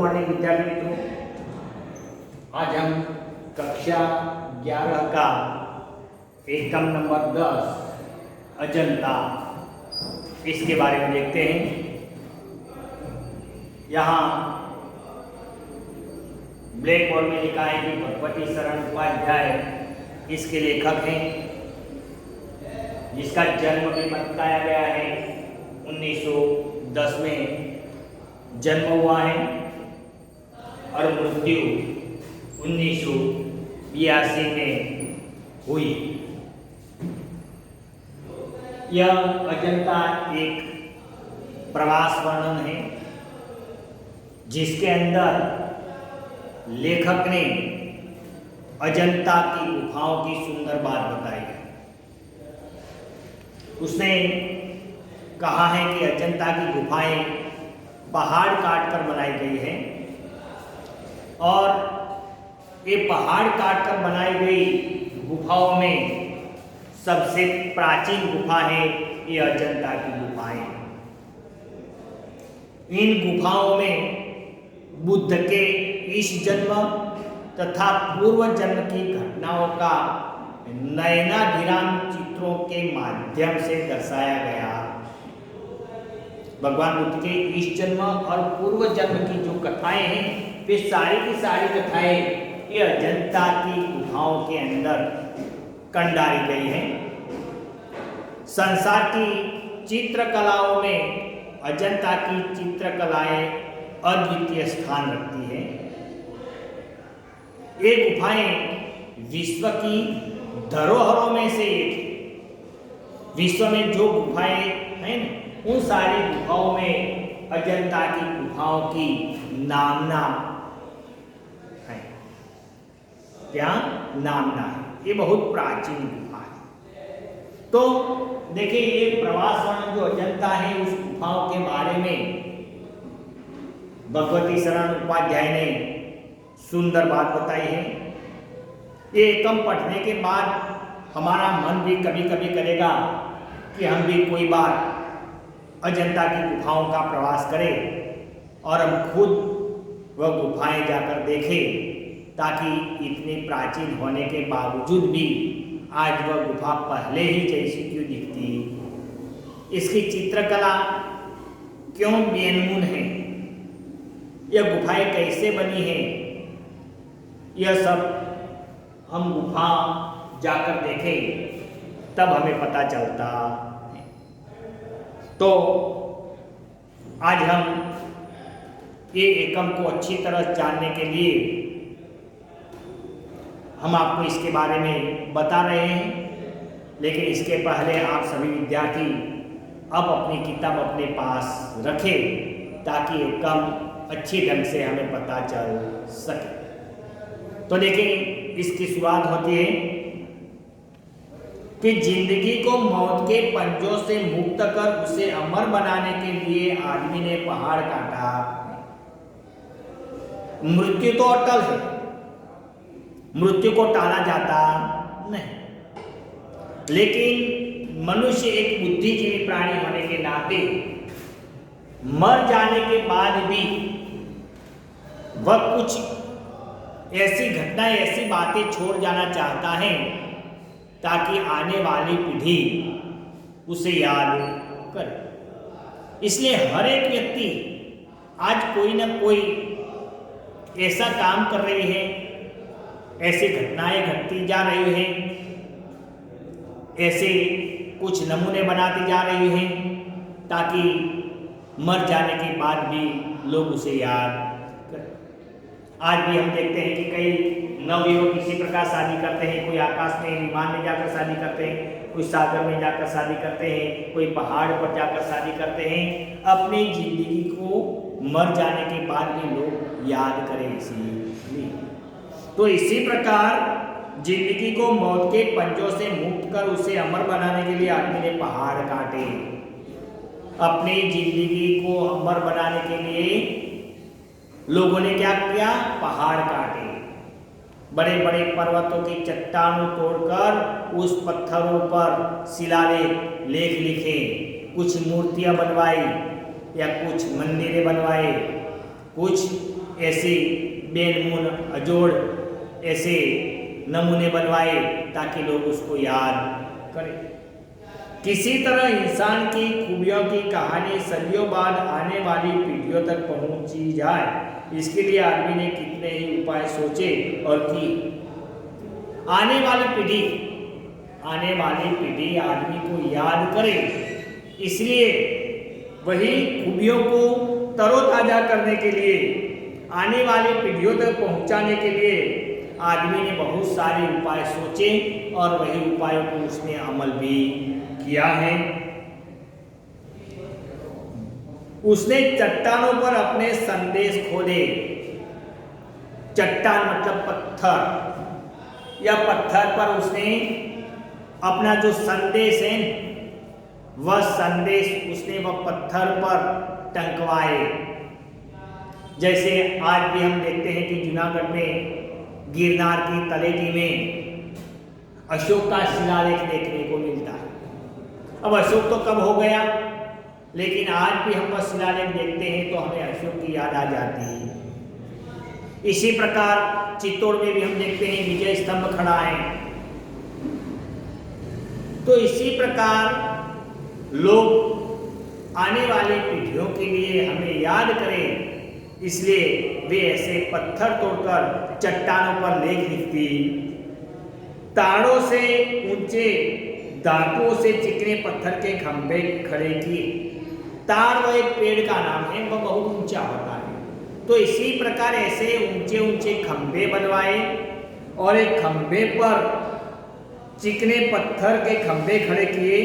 Morning विद्यार्थी मित्रों, आज हम कक्षा 11 का एकम नंबर 10 अजंता इसके बारे में देखते हैं। यहाँ ब्लैक बोर्ड में लिखा है कि भगवती शरण उपाध्याय इसके लेखक हैं, जिसका जन्म भी बताया गया है 1910 में जन्म हुआ है और मृत्यु 1982 में हुई। यह अजंता एक प्रवास वर्णन है, जिसके अंदर लेखक ने अजंता की गुफाओं की सुंदर बात बताई है। उसने कहा है कि अजंता की गुफाएं पहाड़ काटकर बनाई गई है और ये पहाड़ काटकर बनाई गई गुफाओं में सबसे प्राचीन गुफा है ये अजंता की गुफाएं। इन गुफाओं में बुद्ध के इस जन्म तथा पूर्व जन्म की घटनाओं का नयनाभिराम चित्रों के माध्यम से दर्शाया गया। भगवान बुद्ध के इस जन्म और पूर्व जन्म की जो कथाएं हैं, वे सारी की सारी कथाएं ये अजंता की गुफाओं के अंदर कंडारी गई हैं। संसार की चित्रकलाओं में अजंता की चित्रकलाएं अद्वितीय स्थान रखती हैं। ये गुफाएं विश्व की धरोहरों में से एक है। विश्व में जो गुफाएं हैं उन सारी गुफाओं में अजंता की गुफाओं की नामना है। क्या नामना है? ये बहुत प्राचीन गुफा है। तो देखिए, ये प्रवास वर्णन जो अजंता है उस गुफाओं के बारे में भगवती शरण उपाध्याय ने सुंदर बात बताई है। ये एकम पढ़ने के बाद हमारा मन भी कभी कभी करेगा कि हम भी कोई बार अजंता की गुफाओं का प्रवास करें और हम खुद वह गुफाएं जाकर देखें, ताकि इतनी प्राचीन होने के बावजूद भी आज वह गुफा पहले ही जैसी क्यों दिखती, इसकी चित्रकला क्यों बेनमून है, यह गुफाएं कैसे बनी है, यह सब हम गुफा जाकर देखें तब हमें पता चलता है। तो आज हम ये एकम को अच्छी तरह जानने के लिए हम आपको इसके बारे में बता रहे हैं, लेकिन इसके पहले आप सभी विद्यार्थी अब अपनी किताब अपने पास रखें ताकि एकम अच्छी ढंग से हमें पता चल सके। तो देखिए, इसकी शुरुआत होती है कि जिंदगी को मौत के पंजों से मुक्त कर उसे अमर बनाने के लिए आदमी ने पहाड़ काटा। मृत्यु तो अटल है, मृत्यु को टाला जाता नहीं, लेकिन मनुष्य एक बुद्धिजीवी प्राणी होने के नाते मर जाने के बाद भी वह कुछ ऐसी घटनाएं, ऐसी बातें छोड़ जाना चाहता है ताकि आने वाली पीढ़ी उसे याद करे। इसलिए हर एक व्यक्ति आज कोई ना कोई ऐसा काम कर रही है, ऐसी घटनाएं घटती जा रही हैं, ऐसे कुछ नमूने बनाती जा रही हैं ताकि मर जाने के बाद भी लोग उसे याद करें। आज भी हम देखते हैं कि कई नवयुवक इसी प्रकार शादी करते हैं। कोई आकाश में, विमान में जाकर शादी करते हैं, कोई सागर में जाकर शादी करते हैं, कोई पहाड़ पर जाकर शादी करते हैं। अपनी जिंदगी को मर जाने के बाद भी लोग याद करें इसीलिए। तो इसी प्रकार जिंदगी को मौत के पंजों से मुक्त कर उसे अमर बनाने के लिए आदमी ने पहाड़ काटे। अपनी जिंदगी को अमर बनाने के लिए लोगों ने क्या किया? पहाड़ काटे। बड़े बड़े पर्वतों की चट्टानों तोड़कर उस पत्थरों पर शिलालेख लेख लिखे, कुछ मूर्तियां बनवाई या कुछ मंदिरें बनवाए, कुछ ऐसी बेनमून अजोड़ ऐसे नमूने बनवाए ताकि लोग उसको याद करें। किसी तरह इंसान की खूबियों की कहानी सदियों बाद आने वाली पीढ़ियों तक पहुंची जाए, इसके लिए आदमी ने कितने ही उपाय सोचे और किए। आने वाली पीढ़ी आदमी को याद करे, इसलिए वही खूबियों को तरोताजा करने के लिए, आने वाली पीढ़ियों तक पहुंचाने के लिए आदमी ने बहुत सारे उपाय सोचे और वही उपायों को उसने अमल भी किया है। उसने चट्टानों पर अपने संदेश खोले। चट्टान मतलब पत्थर, या पत्थर पर उसने अपना जो संदेश है वह संदेश उसने वह पत्थर पर टंकवाए। जैसे आज भी हम देखते हैं कि जूनागढ़ में गिरनार की तलेटी में अशोक का शिलालेख देखने को मिलता है। अब अशोक तो कब हो गया, लेकिन आज भी हम वह शिलालेख देखते हैं तो हमें अशोक की याद आ जाती है। इसी प्रकार चित्तौड़ में भी हम देखते हैं विजय स्तंभ खड़ा है। तो इसी प्रकार लोग आने वाली पीढ़ियों के लिए हमें याद करें, इसलिए वे ऐसे पत्थर तोड़कर चट्टानों पर लेख लिखती, ताड़ों से ऊंचे धातुओं से चिकने पत्थर के खंभे खड़े किए। ताड़ वह एक पेड़ का नाम है, वह बहुत ऊंचा होता है। तो इसी प्रकार ऐसे ऊंचे ऊंचे खंभे बनवाए और एक खंभे पर चिकने पत्थर के खंभे खड़े किए।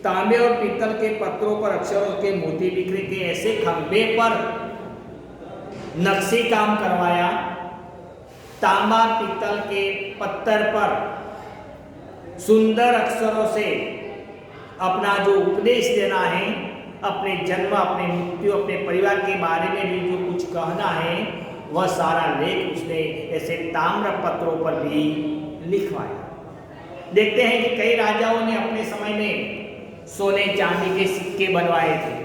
तांबे और पीतल के पत्रों पर अक्षरों के मोती बिखरे थे। ऐसे खंभे पर नक्शी काम करवाया। तांबा पीतल के पत्थर पर सुंदर अक्षरों से अपना जो उपदेश देना है, अपने जन्म, अपने मृत्यु, अपने परिवार के बारे में भी जो कुछ कहना है, वह सारा लेख उसने ऐसे ताम्र पत्रों पर भी लिखवाया। देखते हैं कि कई राजाओं ने अपने समय में सोने चांदी के सिक्के बनवाए थे।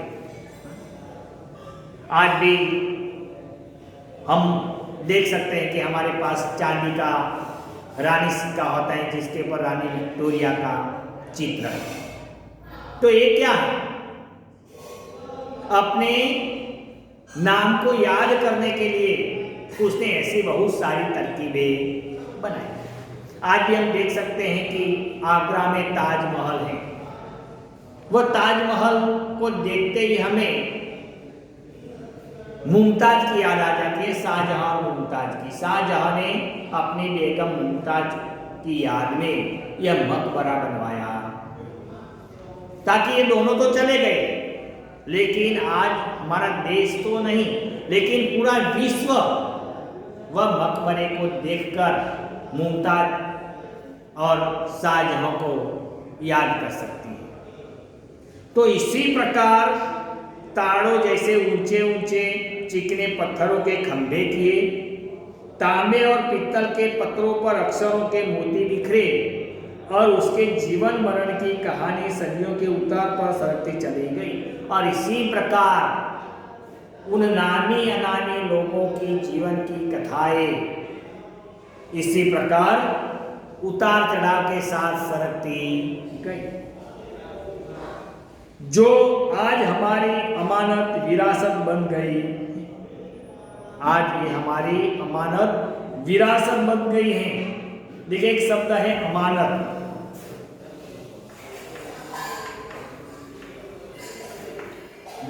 आज भी हम देख सकते हैं कि हमारे पास चांदी का रानी सिक्का होता है जिसके ऊपर रानी विक्टोरिया का चित्र है। तो ये क्या है? अपने नाम को याद करने के लिए उसने ऐसी बहुत सारी तरकीबें बनाई। आज भी हम देख सकते हैं कि आगरा में ताजमहल है। वह ताजमहल को देखते ही हमें मुमताज की याद आ जाती है, शाहजहां और मुमताज की। शाहजहां ने अपनी बेगम मुमताज की याद में यह मकबरा बनवाया ताकि ये दोनों तो चले गए, लेकिन आज हमारा देश तो नहीं, लेकिन पूरा विश्व वह मकबरे को देखकर मुमताज और शाहजहां को याद कर सकती है। तो इसी प्रकार ताड़ों जैसे ऊंचे ऊंचे चिकने पत्थरों के खंभे किए, तांबे और पीतल के पत्रों पर अक्षरों के मोती बिखरे और उसके जीवन मरण की कहानी सदियों के उतार पर सरकती चली गई। और इसी प्रकार उन नामी अनामी लोगों की जीवन की कथाएं इसी प्रकार उतार चढ़ाव के साथ सरकती गई। जो आज हमारी अमानत विरासत बन गई, आज ये हमारी अमानत विरासत बन गई है। देखिए एक शब्द है अमानत।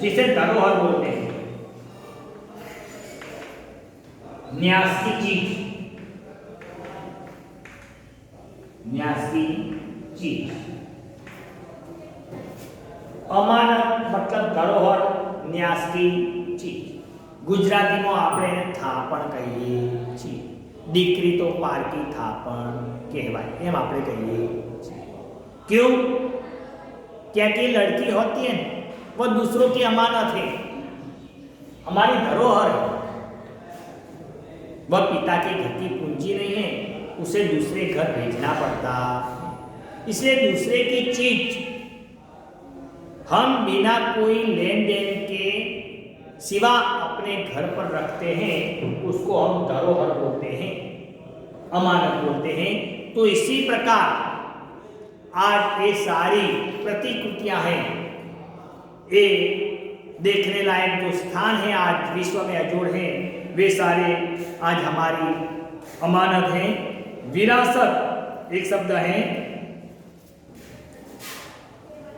जिसे धरोहर बोलते हैं, न्यास की चीज, न्यास की चीज। अमानत मतलब धरोहर, न्यास की चीज। गुजराती में આપણે થાપણ કહીએ છીએ। દીકરી તો પારકી થાપણ કહેવાય, એમ આપણે કહીએ છીએ। क्यों? क्योंकि लड़की होती है वो दूसरों की अमानत है, हमारी धरोहर है। वह पिता के घर की पूंजी नहीं है, उसे दूसरे घर भेजना पड़ता। इसलिए दूसरे की चीज हम बिना कोई लेन देन के सिवा अपने घर पर रखते हैं उसको हम धरोहर बोलते हैं, अमानत बोलते हैं। तो इसी प्रकार आज ये सारी प्रतिकृतियां हैं, ये देखने लायक जो स्थान है आज विश्व में अजोड़ है, वे सारे आज हमारी अमानत है, विरासत एक शब्द है,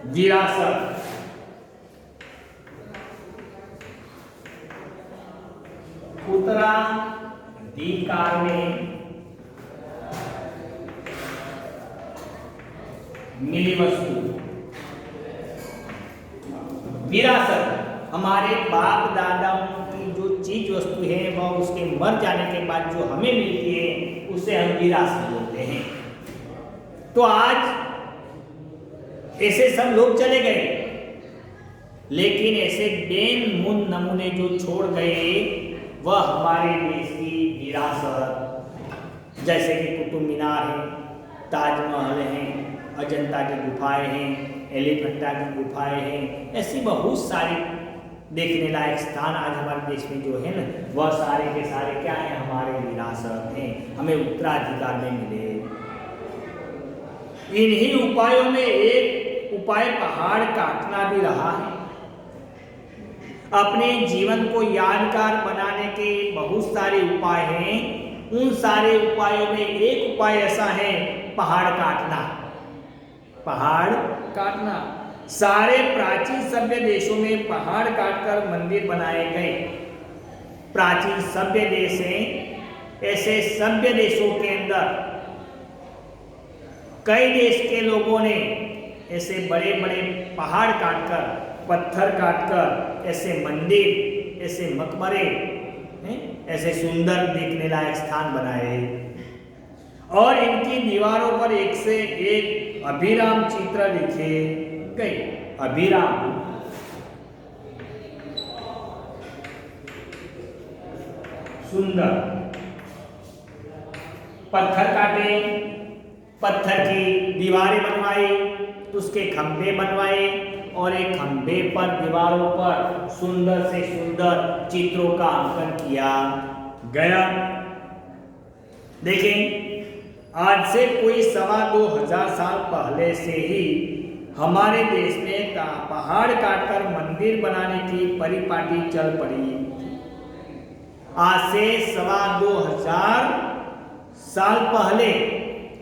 विरासत। उत्तराधिकार में मिली वस्तु, विरासत हमारे बाप दादाओं की जो चीज वस्तु है वह उसके मर जाने के बाद जो हमें मिलती है उसे हम विरासत बोलते हैं। तो आज ऐसे सब लोग चले गए, लेकिन ऐसे बेनमुन नमूने जो छोड़ गए वह हमारे देश की विरासत, जैसे कि कुतुब मीनार है, ताजमहल है, अजंता की गुफाएं हैं, एलिफेंटा की गुफाएं हैं, ऐसी बहुत सारी देखने लायक स्थान आज हमारे देश में जो है ना, वह सारे के सारे क्या हैं, हमारे विरासत हैं, हमें उत्तराधिकार में मिले। इन्हीं उपायों में एक उपाय पहाड़ काटना भी रहा है। अपने जीवन को यादगार बनाने के बहुत सारे उपाय हैं, उन सारे उपायों में एक उपाय ऐसा है, पहाड़ काटना। पहाड़ काटना, सारे प्राचीन सभ्य देशों में पहाड़ काटकर मंदिर बनाए गए। प्राचीन सभ्य देश हैं, ऐसे सभ्य देशों के अंदर कई देश के लोगों ने ऐसे बड़े बड़े पहाड़ काटकर, पत्थर काटकर ऐसे मंदिर, ऐसे मकबरे, ऐसे सुंदर देखने लायक स्थान बनाए और इनकी दीवारों पर एक से एक अभिराम चित्र लिखे गए। अभिराम, सुंदर, पत्थर काटे, पत्थर की दीवारें बनवाई, उसके खंभे बनवाए और एक खंभे पर दीवारों पर सुंदर से सुंदर चित्रों का अंकन किया गया। देखें, आज से कोई 2,2500 साल पहले से ही हमारे देश में पहाड़ काटकर मंदिर बनाने की परिपाटी चल पड़ी। आज से 2,2500 साल पहले,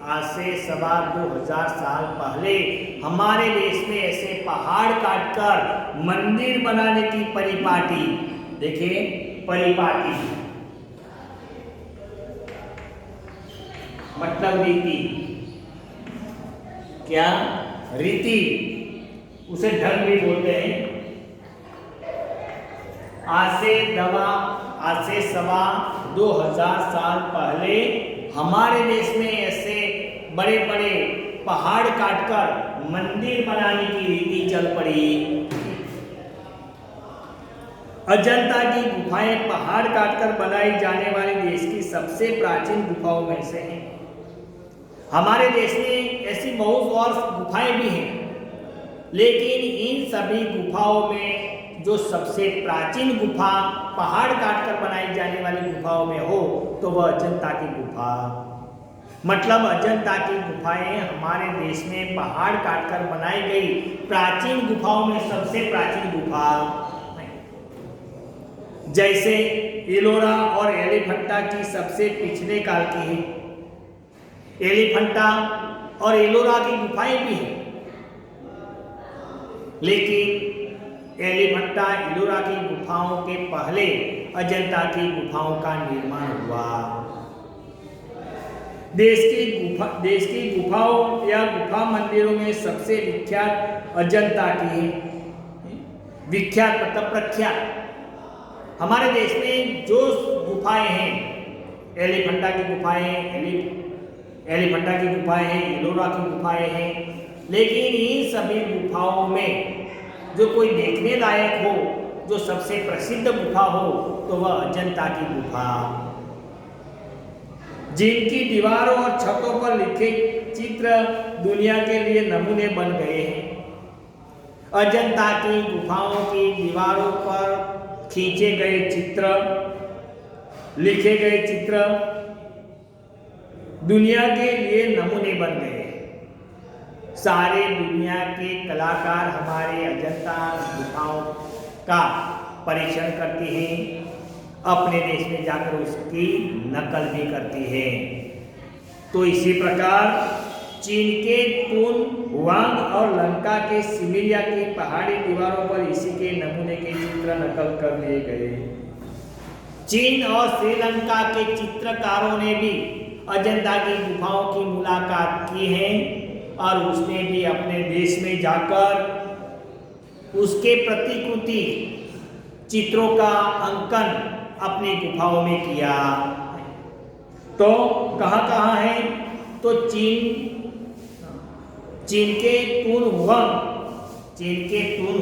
आज से 2,2500 साल पहले हमारे देश में ऐसे पहाड़ काटकर मंदिर बनाने की परिपाटी, देखिए परिपाटी मतलब रीति, क्या रीति, उसे ढंग भी बोलते हैं। आज से 2,2500 साल पहले हमारे देश में ऐसे बड़े बड़े पहाड़ काटकर मंदिर बनाने की रीति चल पड़ी। अजंता की गुफाएं पहाड़ काटकर बनाई जाने वाले देश की सबसे प्राचीन गुफाओं में से हैं। हमारे देश में ऐसी बहुत और गुफाएं भी हैं, लेकिन इन सभी गुफाओं में जो सबसे प्राचीन गुफा पहाड़ काटकर बनाई जाने वाली गुफाओं में हो तो वह अजंता की गुफा। मतलब अजंता की गुफाएं हमारे देश में पहाड़ काटकर बनाई गई प्राचीन गुफाओं में सबसे प्राचीन गुफा। जैसे एलोरा और एलिफेंटा की सबसे पिछले काल की है। एलिफेंटा और एलोरा की गुफाएं भी हैं, लेकिन एलिफेंटा एलोरा की गुफाओं के पहले अजंता की गुफाओं का निर्माण हुआ। देश की गुफाओं या गुफा मंदिरों में सबसे विख्यात अजंता की है। विख्यात मतलब प्रख्यात। हमारे देश में जो गुफाएं हैं, एलिफेंटा की गुफाएं हैं, एलिफेंटा की गुफाएं हैं, एलोरा की गुफाएं हैं, लेकिन इन सभी गुफाओं में जो कोई देखने लायक हो, जो सबसे प्रसिद्ध गुफा हो, तो वह अजंता की गुफा, जिनकी दीवारों और छतों पर लिखे चित्र दुनिया के लिए नमूने बन गए हैं। अजंता की गुफाओं की दीवारों पर खींचे गए चित्र, लिखे गए चित्र दुनिया के लिए नमूने बन गए। सारे दुनिया के कलाकार हमारे अजंता गुफाओं का परीक्षण करते हैं, अपने देश में जाकर उसकी नकल भी करती है। तो इसी प्रकार चीन के तुन हुआंग और लंका के सिमिलिया की पहाड़ी दीवारों पर इसी के नमूने के चित्र नकल कर लिए गए। चीन और श्रीलंका के चित्रकारों ने भी अजंता की गुफाओं की मुलाकात की है और उसने भी अपने देश में जाकर उसके प्रतिकृति चित्रों का अंकन अपनी गुफाओं में किया। तो कहाँ है? तो चीन के तुन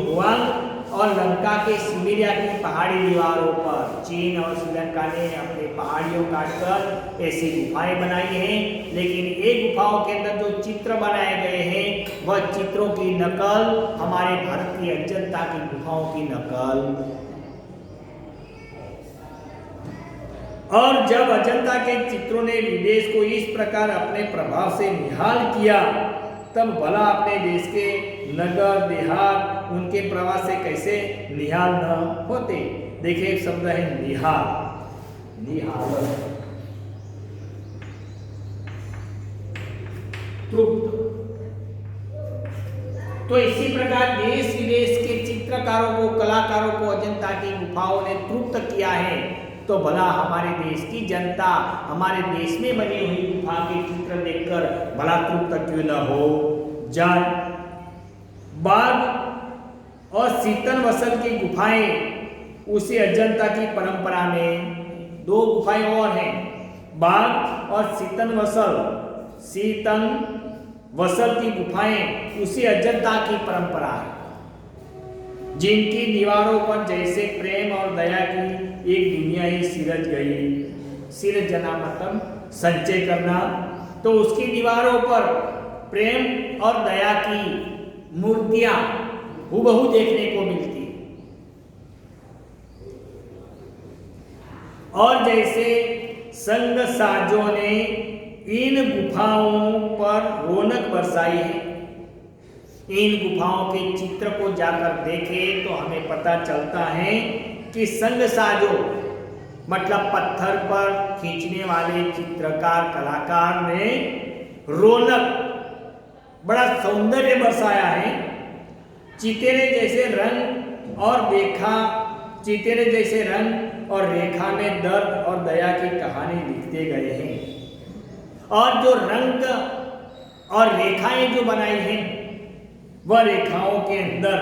हुआंग और लंका के सिमिलिया की पहाड़ी दीवारों पर चीन और श्रीलंका ने अपने पहाड़ियों काटकर ऐसी गुफाएं बनाई हैं। लेकिन एक गुफाओं के अंदर जो चित्र बनाए गए हैं वह चित्रों की नकल हमारे भारत की अजंता की गुफाओं की नकल। और जब अजंता के चित्रों ने विदेश को इस प्रकार अपने प्रभाव से निहाल किया, तब भला अपने देश के नगर देहात उनके प्रभाव से कैसे निहाल न होते। देखिए एक शब्द है निहाल। तृप्त। तो इसी प्रकार देश विदेश के चित्रकारों को, कलाकारों को अजंता की गुफाओं ने तृप्त किया है। तो भला हमारे देश की जनता हमारे देश में बनी हुई गुफा के चित्र देखकर भला तृप्त क्यों न हो जाए। बाघ और शीतन वसल की गुफाएं उसी अजंता की परंपरा में, दो गुफाएं और हैं, बाघ और शीतन वसल की गुफाएं उसी अजंता की परंपरा है, जिनकी दीवारों पर जैसे प्रेम और दया की एक दुनिया ही सिरज गई। सिरजना मतलब संचय करना। तो उसकी दीवारों पर प्रेम और दया की मूर्तियां हूबहू देखने को मिलती। और जैसे संग साजों ने इन गुफाओं पर रौनक बरसाई है, इन गुफाओं के चित्र को जाकर देखें तो हमें पता चलता है कि संग साजो मतलब पत्थर पर खींचने वाले चित्रकार कलाकार ने रौनक, बड़ा सौंदर्य बरसाया है। चितेरे जैसे रंग और रेखा में दर्द और दया की कहानी लिखते गए हैं। और जो रंग और रेखाएं जो बनाई हैं वह रेखाओं के अंदर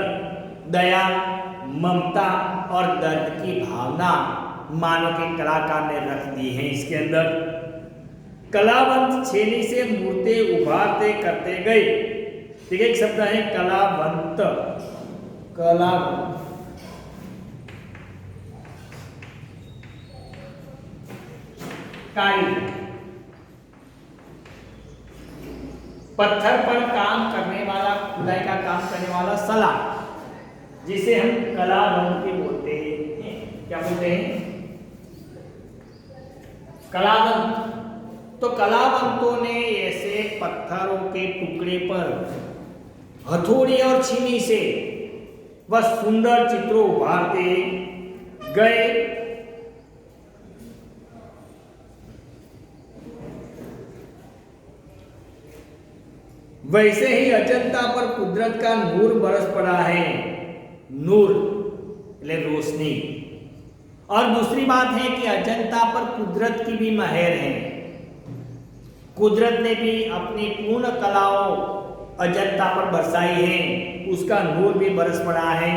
दया, ममता और दर्द की भावना मानव के कलाकार ने रख दी है। इसके अंदर कलावंत छेनी से मूर्तें उभारते करते गए। ठीक है, एक शब्द है कलावंत। पत्थर पर काम करने वाला, खुदाई का काम करने वाला सलाह, जिसे हम कलावंती बोलते हैं। क्या बोलते हैं? कलावंत। तो कलावंतों ने ऐसे पत्थरों के टुकड़े पर हथौड़ी और छीनी से वह सुंदर चित्रों उभारते गए। वैसे ही अजंता पर कुदरत का नूर बरस पड़ा है। नूर ले रोशनी। और दूसरी बात है कि अजंता पर कुदरत की भी महर है। कुदरत ने भी अपनी पूर्ण कलाओं अजंता पर बरसाई है, उसका नूर भी बरस पड़ा है।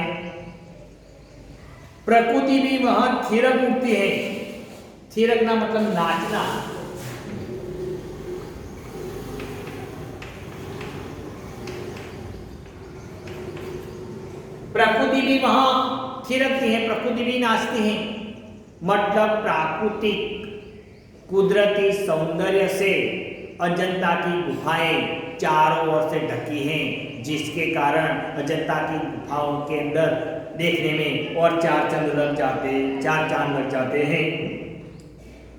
प्रकृति भी वहां थिरक उठती है। थिरकना मतलब नाचना। प्रकृति भी वहां थिरकती है, प्रकृति भी नाचती है। मतलब प्राकृतिक कुदरती सौंदर्य से अजंता की गुफाएं चारों ओर से ढकी हैं, जिसके कारण अजंता की गुफाओं के अंदर देखने में और चार चांद लग जाते हैं।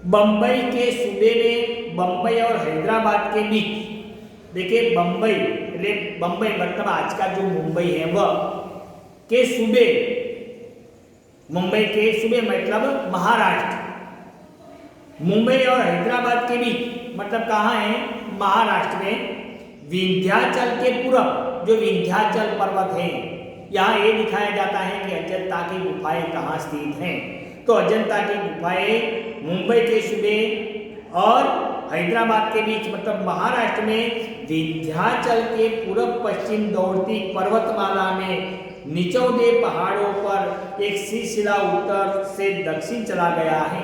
बंबई के सूबे में, बंबई और हैदराबाद के बीच, देखिए बंबई मतलब आज का जो मुंबई है वह के सूबे, मुंबई के सूबे मतलब महाराष्ट्र, मुंबई और हैदराबाद के बीच मतलब कहाँ है, महाराष्ट्र में विंध्याचल के पूरब जो विंध्याचल पर्वत है, यहाँ ये दिखाया जाता है कि अजंता की गुफाएं कहाँ स्थित हैं। तो अजंता की गुफाएं मुंबई के सूबे और हैदराबाद के बीच मतलब महाराष्ट्र में विंध्याचल के पूर्व पश्चिम दौड़ती पर्वतमाला में निचौदे पहाड़ों पर एक सिलसिला उत्तर से दक्षिण चला गया है।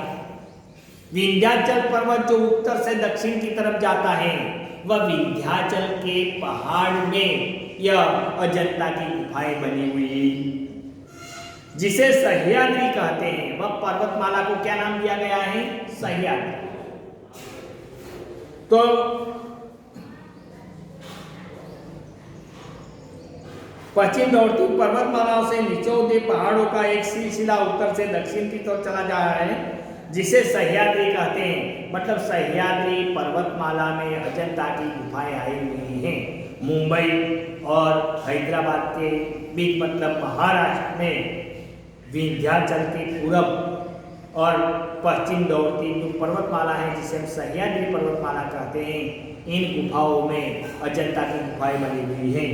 विंध्याचल पर्वत जो उत्तर से दक्षिण की तरफ जाता है वह विंध्याचल के पहाड़ में यह अजंता की गुफाएं बनी हुई, जिसे सह्याद्री कहते हैं। वह पर्वतमाला को क्या नाम दिया गया है, सह्याद्री। तो पश्चिम दौड़ती पर्वतमालाओं से निचौदे पहाड़ों का एक सिलसिला उत्तर से दक्षिण की तरफ चला जा रहा है, जिसे सह्याद्री कहते हैं। मतलब सह्याद्री पर्वतमाला में अजंता की गुफाएं आई हुई हैं। मुंबई और हैदराबाद के बीच मतलब महाराष्ट्र में विंध्याचल के पूरब और पश्चिम दौड़ती जो पर्वतमाला है जिसे हम सह्याद्री पर्वतमाला कहते हैं, इन गुफाओं में अजंता की गुफाएं बनी हुई हैं।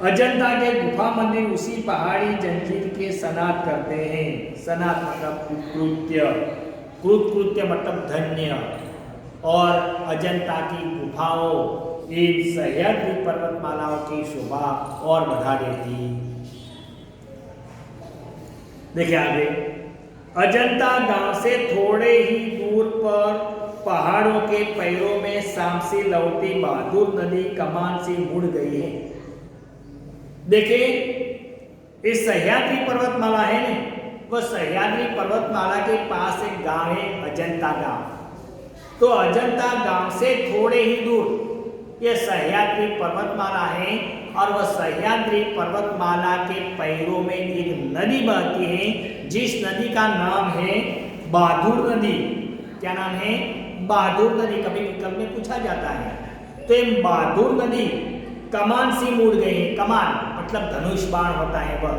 अजंता के गुफा मंदिर उसी पहाड़ी जंजीर के सनात करते हैं। सनात मतलब कृत्य मतलब धन्य, और अजंता की गुफाओं इन सह्याद्री पर्वतमालाओं की शोभा और बढ़ा देती। देखिए आगे, अजंता गांव से थोड़े ही दूर पर पहाड़ों के पैरों में सामसी लौटी बहादुर नदी कमान से मुड़ गई है। देखिए इस सह्याद्री पर्वतमाला है ना, वह सह्याद्री पर्वतमाला के पास एक गांव है अजंता गांव। तो अजंता गांव से थोड़े ही दूर यह सह्याद्री पर्वतमाला है, और वह सह्याद्री पर्वतमाला के पैरों में एक नदी बहती है, जिस नदी का नाम है बहादुर नदी। क्या नाम है, बहादुर नदी। कभी विकल्प में पूछा जाता है। तो ये बहादुर नदी कमान से मुड़ गई। कमान मतलब धनुष बाण होता है, वह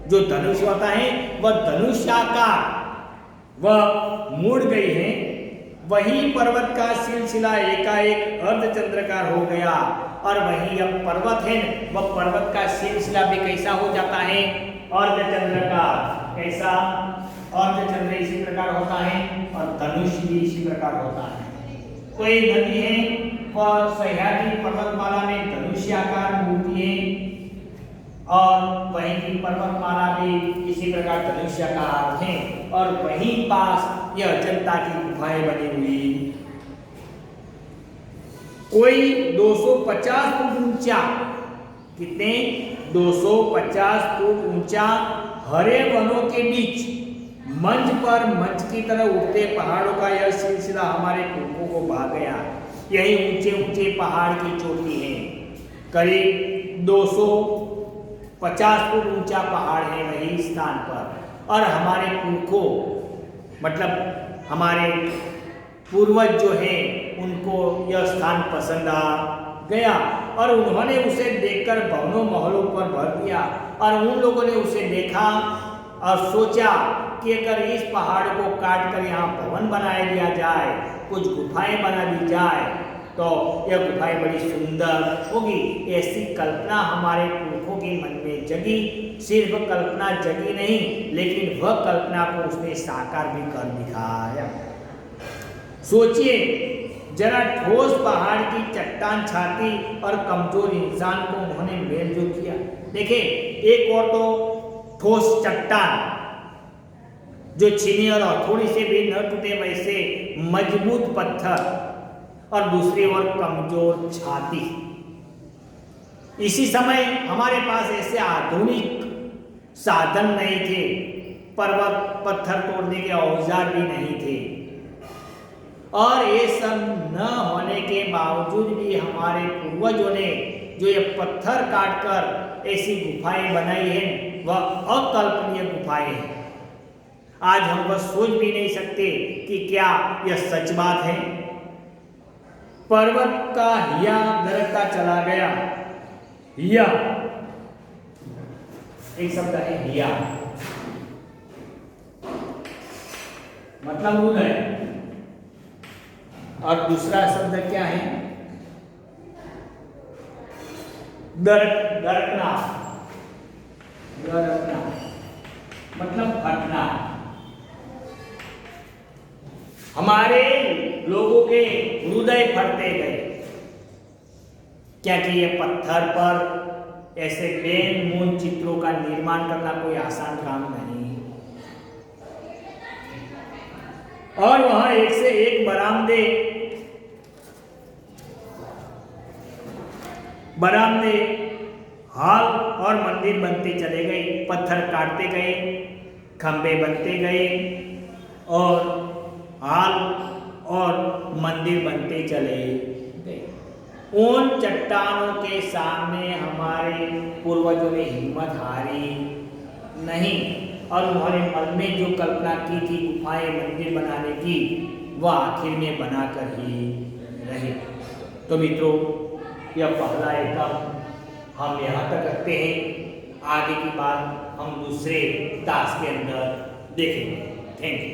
जो धनुष होता है वह धनुषाकार वह मुड़ गई है। वही पर्वत का सिलसिला एकाएक अर्धचंद्राकार हो गया, और वही अब पर्वत है वह पर्वत का सिलसिला भी कैसा हो जाता है, अर्धचंद्राकार। कैसा, अर्धचंद्र इसी प्रकार होता है और धनुष भी इसी प्रकार होता है। तो ये नदी है वह सह्याद्री पर्वतमाला में धनुष्याकार मूर्ति है, और वहीं की पर्वतमाला भी इसी प्रकार धनुष्याकार है, और वहीं पास यह अजंता की गुफाएं बनी हुई। कोई 250 फुट ऊंचा, कितने, 250 फुट ऊंचा हरे वनों के बीच मंच पर मंच की तरह उठते पहाड़ों का यह सिलसिला हमारे पुरखों को भा गया। यही ऊंचे ऊंचे पहाड़ की चोटी है, करीब 250 फुट ऊंचा पहाड़ है वही स्थान पर, और हमारे पुरखों मतलब हमारे पूर्वज जो है उनको यह स्थान पसंद आ गया, और उन्होंने उसे देखकर भवनों महलों पर भर दिया। और उन लोगों ने उसे देखा और सोचा कि अगर इस पहाड़ को काट कर यहाँ भवन बनाया दिया जाए, कुछ गुफाएं बना दी जाए, तो यह गुफाएं बड़ी सुंदर होगी। ऐसी कल्पना हमारे पुरखों के मन में जगी। सिर्फ कल्पना जगी नहीं, लेकिन वह कल्पना को उसने साकार भी कर दिखाया। सोचिए जरा, ठोस पहाड़ की चट्टान छाती और कमजोर इंसान को उन्होंने मेलजोल किया। देखिए, एक और तो ठोस चट्टान जो छीनी और हथौड़ी से भी न टूटे वैसे मजबूत पत्थर, और दूसरी ओर कमजोर छाती। इसी समय हमारे पास ऐसे आधुनिक साधन नहीं थे, पर्वत पत्थर तोड़ने के औजार भी नहीं थे। और ये सब न होने के बावजूद भी हमारे पूर्वजों ने जो ये पत्थर काटकर ऐसी गुफाएं बनाई हैं वह अकल्पनीय गुफाएं हैं। आज हम बस सोच भी नहीं सकते कि क्या यह सच बात है। पर्वत का हिया दरकता चला गया। हिया एक शब्द है, हिया मतलब हृदय, और दूसरा शब्द क्या है, दरकना। दरकना मतलब फटना। हमारे लोगों के हृदय फटते गए, क्या कि ये पत्थर पर ऐसे बेनमून चित्रों का निर्माण करना कोई आसान काम नहीं। और वहां एक से एक बरामदे हाल और मंदिर बनते चले गए, पत्थर काटते गए, खंबे बनते गए और हाल और मंदिर बनते चले गए। उन चट्टानों के सामने हमारे पूर्वजों ने हिम्मत हारी नहीं और उन्होंने मन में जो कल्पना की थी गुफाएं मंदिर बनाने की, वह आखिर में बनाकर ही रहे। तो मित्रों, यह पहला एकम हम यहाँ तक रखते हैं। आगे की बात हम दूसरे ताश के अंदर देखेंगे। Thank you.